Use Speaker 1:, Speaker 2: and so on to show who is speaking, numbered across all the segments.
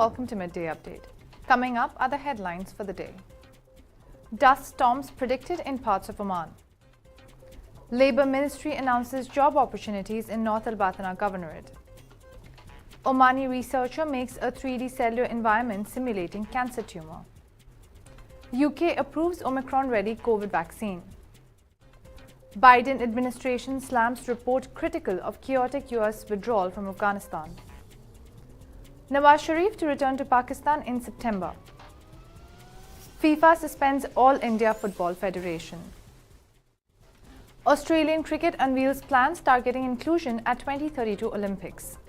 Speaker 1: welcome to Midday Update. Coming up are the headlines for the day. Dust storms predicted in parts of Oman. Labour Ministry announces job opportunities in North Al-Batna Governorate. Omani researcher makes a 3D cellular environment simulating cancer tumor. UK approves Omicron-ready COVID vaccine. Biden administration slams report critical of chaotic US withdrawal from Afghanistan. Nawaz Sharif to return to Pakistan in September. FIFA suspends All India Football Federation. Australian cricket unveils plans targeting inclusion at 2032 Olympics.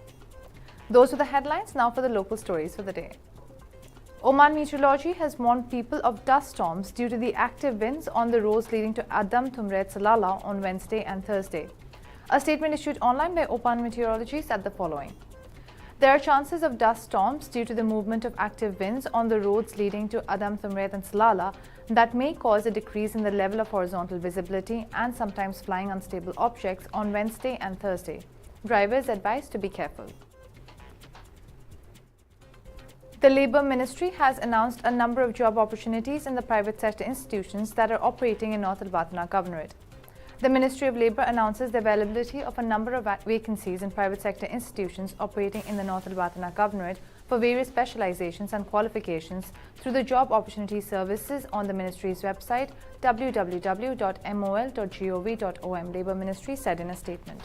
Speaker 1: Those are the headlines. Now for the local stories for the day. Oman Meteorology has warned people of dust storms due to the active winds on the roads leading to Adam Tumret Salala on Wednesday and Thursday. A statement issued online by Oman Meteorology said the following. There are chances of dust storms due to the movement of active winds on the roads leading to Adam Tumret and Salala that may cause a decrease in the level of horizontal visibility and sometimes flying unstable objects on Wednesday and Thursday. Drivers advised to be careful. The Labour Ministry has announced a number of job opportunities in the private sector institutions that are operating in North Al-Batna Governorate. The Ministry of Labour announces the availability of a number of vacancies in private sector institutions operating in the North Al-Batna Governorate for various specializations and qualifications through the Job Opportunity Services on the Ministry's website www.mol.gov.om, Labour Ministry said in a statement.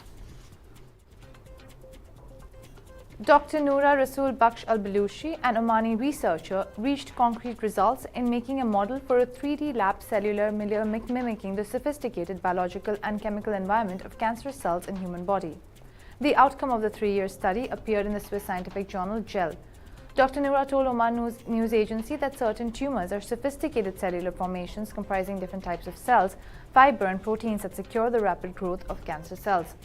Speaker 1: Dr. Noura Rasool Baksh Al-Balushi, an Omani researcher, reached concrete results in making a model for a 3D lab cellular milieu mimicking the sophisticated biological and chemical environment of cancerous cells in human body. The outcome of the 3-year study appeared in the Swiss scientific journal Gel. Dr. Noura told Oman news agency that certain tumors are sophisticated cellular formations comprising different types of cells, fiber and proteins that secure the rapid growth of cancer cells.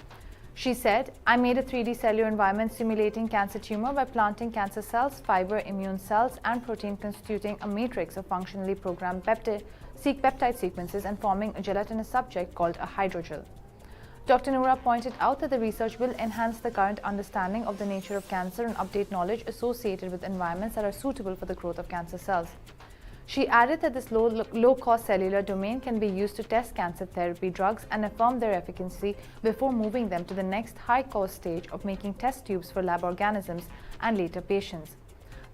Speaker 1: She said, I made a 3D cellular environment simulating cancer tumor by planting cancer cells, fiber, immune cells, and protein constituting a matrix of functionally programmed peptide sequences and forming a gelatinous subject called a hydrogel. Dr. Noura pointed out that the research will enhance the current understanding of the nature of cancer and update knowledge associated with environments that are suitable for the growth of cancer cells. She added that this low-cost cellular domain can be used to test cancer therapy drugs and affirm their efficacy before moving them to the next high-cost stage of making test tubes for lab organisms and later patients.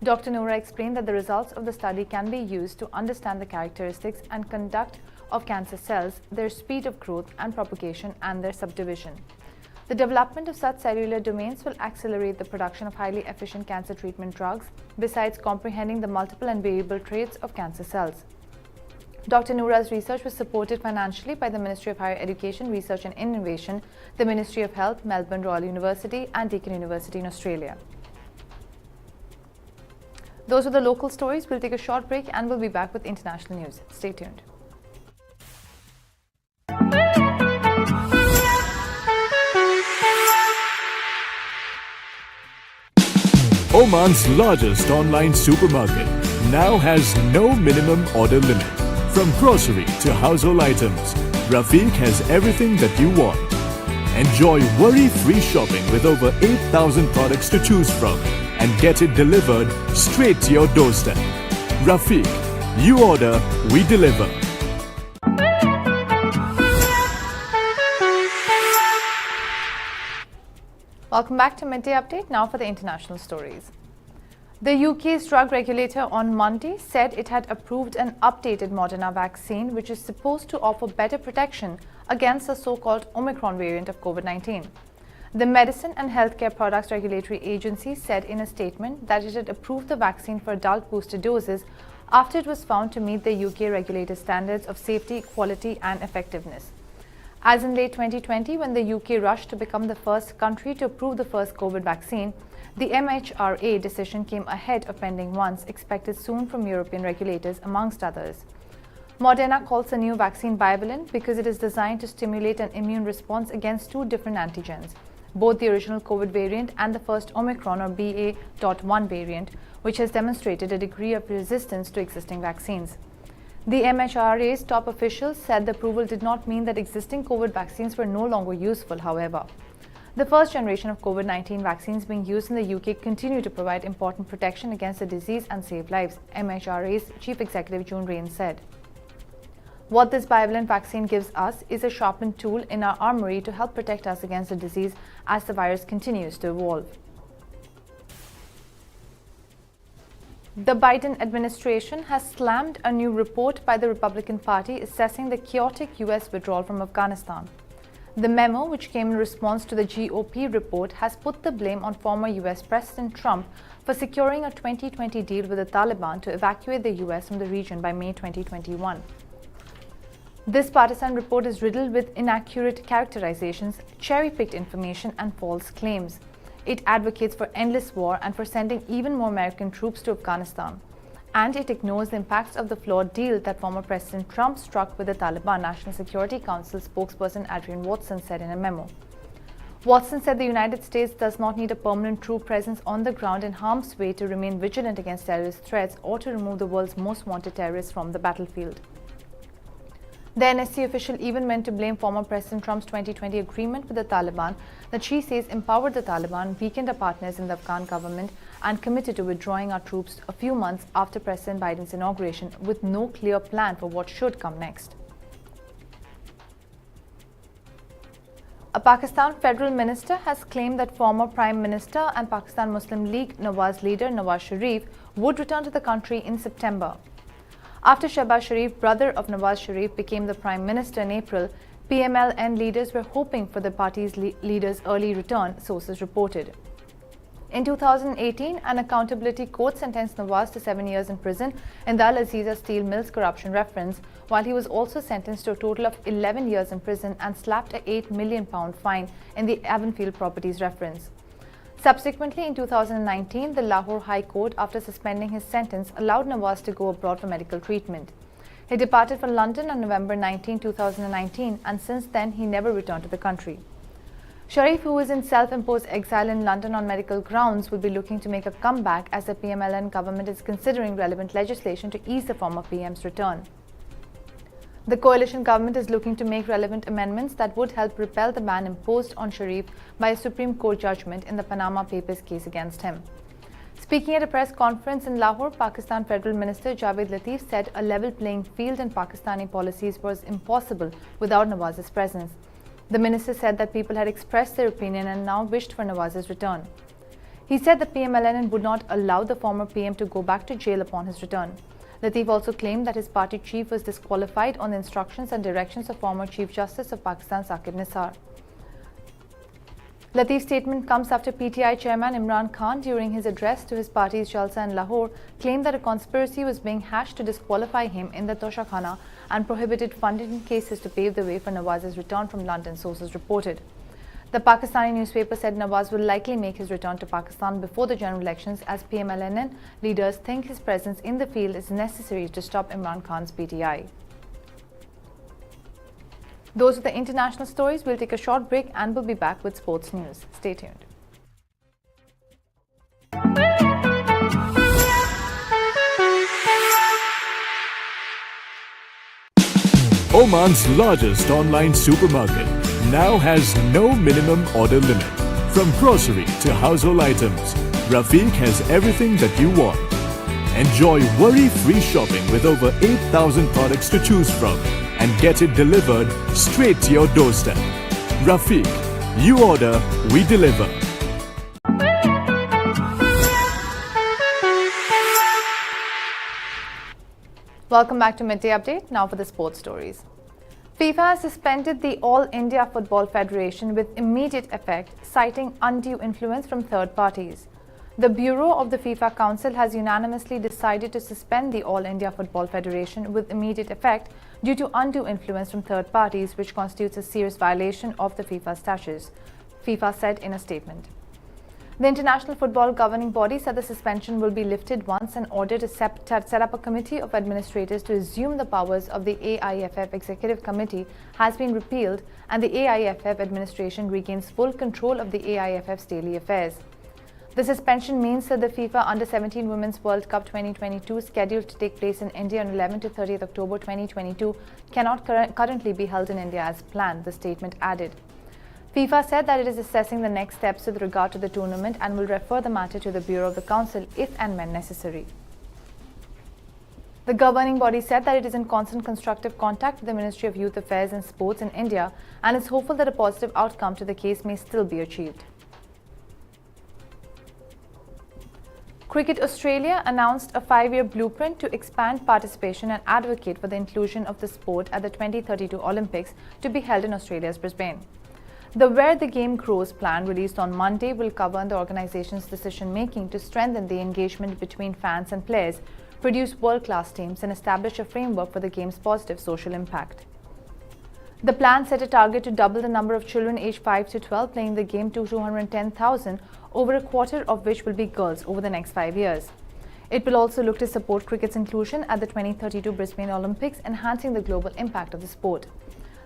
Speaker 1: Dr. Noura explained that the results of the study can be used to understand the characteristics and conduct of cancer cells, their speed of growth and propagation, and their subdivision. The development of such cellular domains will accelerate the production of highly efficient cancer treatment drugs, besides comprehending the multiple and variable traits of cancer cells. Dr. Noura's research was supported financially by the Ministry of Higher Education, Research and Innovation, the Ministry of Health, Melbourne Royal University, and Deakin University in Australia. Those were the local stories. We'll take a short break and we'll be back with international news. Stay tuned.
Speaker 2: Oman's largest online supermarket now has no minimum order limit. From grocery to household items, Rafiq has everything that you want. Enjoy worry-free shopping with over 8,000 products to choose from and get it delivered straight to your doorstep. Rafiq, you order, we deliver.
Speaker 1: Welcome back to Midday Update. Now for the international stories. The UK's drug regulator on Monday said it had approved an updated Moderna vaccine which is supposed to offer better protection against the so-called Omicron variant of COVID-19. The Medicine and Healthcare Products Regulatory Agency said in a statement that it had approved the vaccine for adult booster doses after it was found to meet the UK regulator standards of safety, quality and effectiveness. As in late 2020, when the UK rushed to become the first country to approve the first COVID vaccine, the MHRA decision came ahead of pending ones expected soon from European regulators, amongst others. Moderna calls the new vaccine bivalent because it is designed to stimulate an immune response against two different antigens, both the original COVID variant and the first Omicron or BA.1 variant, which has demonstrated a degree of resistance to existing vaccines. The MHRA's top officials said the approval did not mean that existing COVID vaccines were no longer useful, however. The first generation of COVID-19 vaccines being used in the UK continue to provide important protection against the disease and save lives, MHRA's Chief Executive June Rain said. What this bivalent vaccine gives us is a sharpened tool in our armory to help protect us against the disease as the virus continues to evolve. The Biden administration has slammed a new report by the Republican Party assessing the chaotic US withdrawal from Afghanistan. The memo, which came in response to the GOP report, has put the blame on former US President Trump for securing a 2020 deal with the Taliban to evacuate the US from the region by May 2021. This partisan report is riddled with inaccurate characterizations, cherry-picked information, and false claims. It advocates for endless war and for sending even more American troops to Afghanistan. And it ignores the impacts of the flawed deal that former President Trump struck with the Taliban. National Security Council spokesperson Adrian Watson said in a memo. Watson said the United States does not need a permanent troop presence on the ground in harm's way to remain vigilant against terrorist threats or to remove the world's most wanted terrorists from the battlefield. The NSC official even went to blame former President Trump's 2020 agreement with the Taliban that she says empowered the Taliban, weakened our partners in the Afghan government, and committed to withdrawing our troops a few months after President Biden's inauguration with no clear plan for what should come next. A Pakistan federal minister has claimed that former Prime Minister and Pakistan Muslim League Nawaz leader Nawaz Sharif would return to the country in September. After Shehbaz Sharif, brother of Nawaz Sharif, became the Prime Minister in April, PMLN leaders were hoping for the party's leader's early return, sources reported. In 2018, an accountability court sentenced Nawaz to 7 years in prison in the Al Aziza Steel Mills corruption reference, while he was also sentenced to a total of 11 years in prison and slapped a £8 million fine in the Avonfield Properties reference. Subsequently, in 2019, the Lahore High Court, after suspending his sentence, allowed Nawaz to go abroad for medical treatment. He departed for London on November 19, 2019, and since then he never returned to the country. Sharif, who is in self-imposed exile in London on medical grounds, will be looking to make a comeback as the PMLN government is considering relevant legislation to ease the former PM's return. The coalition government is looking to make relevant amendments that would help repeal the ban imposed on Sharif by a Supreme Court judgment in the Panama Papers case against him. Speaking at a press conference in Lahore, Pakistan Federal Minister Javed Latif said a level playing field in Pakistani policies was impossible without Nawaz's presence. The minister said that people had expressed their opinion and now wished for Nawaz's return. He said the PMLN would not allow the former PM to go back to jail upon his return. Latif also claimed that his party chief was disqualified on the instructions and directions of former Chief Justice of Pakistan Saqib Nisar. Latif's statement comes after PTI chairman Imran Khan, during his address to his party's Jalsa in Lahore, claimed that a conspiracy was being hatched to disqualify him in the Toshakhana and prohibited funding cases to pave the way for Nawaz's return from London, sources reported. The Pakistani newspaper said Nawaz will likely make his return to Pakistan before the general elections, as PMLN leaders think his presence in the field is necessary to stop Imran Khan's PTI. Those are the international stories. We'll take a short break and we'll be back with sports news. Stay tuned.
Speaker 2: Oman's largest online supermarket now has no minimum order limit. From grocery to household items, Rafiq has everything that you want. Enjoy worry-free shopping with over 8,000 products to choose from and get it delivered straight to your doorstep. Rafiq, you order, we deliver.
Speaker 1: Welcome back to Midday Update. Now for the sports stories. FIFA has suspended the All India Football Federation with immediate effect, citing undue influence from third parties. The Bureau of the FIFA Council has unanimously decided to suspend the All India Football Federation with immediate effect due to undue influence from third parties, which constitutes a serious violation of the FIFA statutes, FIFA said in a statement. The International Football Governing Body said the suspension will be lifted once an order to set up a committee of administrators to assume the powers of the AIFF Executive Committee has been repealed and the AIFF administration regains full control of the AIFF's daily affairs. The suspension means that the FIFA Under-17 Women's World Cup 2022, scheduled to take place in India on 11 to 30th October 2022, cannot currently be held in India as planned, the statement added. FIFA said that it is assessing the next steps with regard to the tournament and will refer the matter to the Bureau of the Council if and when necessary. The governing body said that it is in constant constructive contact with the Ministry of Youth Affairs and Sports in India and is hopeful that a positive outcome to the case may still be achieved. Cricket Australia announced a 5-year blueprint to expand participation and advocate for the inclusion of the sport at the 2032 Olympics to be held in Australia's Brisbane. The Where the Game Grows plan released on Monday will govern the organization's decision-making to strengthen the engagement between fans and players, produce world-class teams and establish a framework for the game's positive social impact. The plan set a target to double the number of children aged 5 to 12 playing the game to 210,000, over a quarter of which will be girls over the next 5 years. It will also look to support cricket's inclusion at the 2032 Brisbane Olympics, enhancing the global impact of the sport.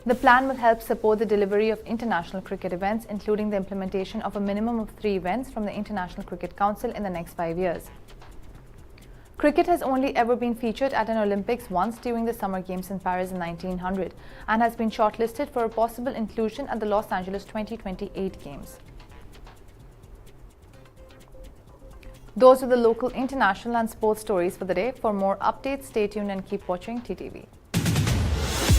Speaker 1: The plan will help support the delivery of international cricket events, including the implementation of a minimum of 3 events from the International Cricket Council in the next 5 years. Cricket has only ever been featured at an Olympics once during the Summer Games in Paris in 1900 and has been shortlisted for a possible inclusion at the Los Angeles 2028 Games. Those are the local, international and sports stories for the day. For more updates, stay tuned and keep watching TTV.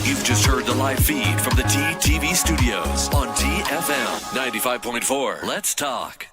Speaker 3: You've just heard the live feed from the TTV studios on TFM 95.4. Let's talk.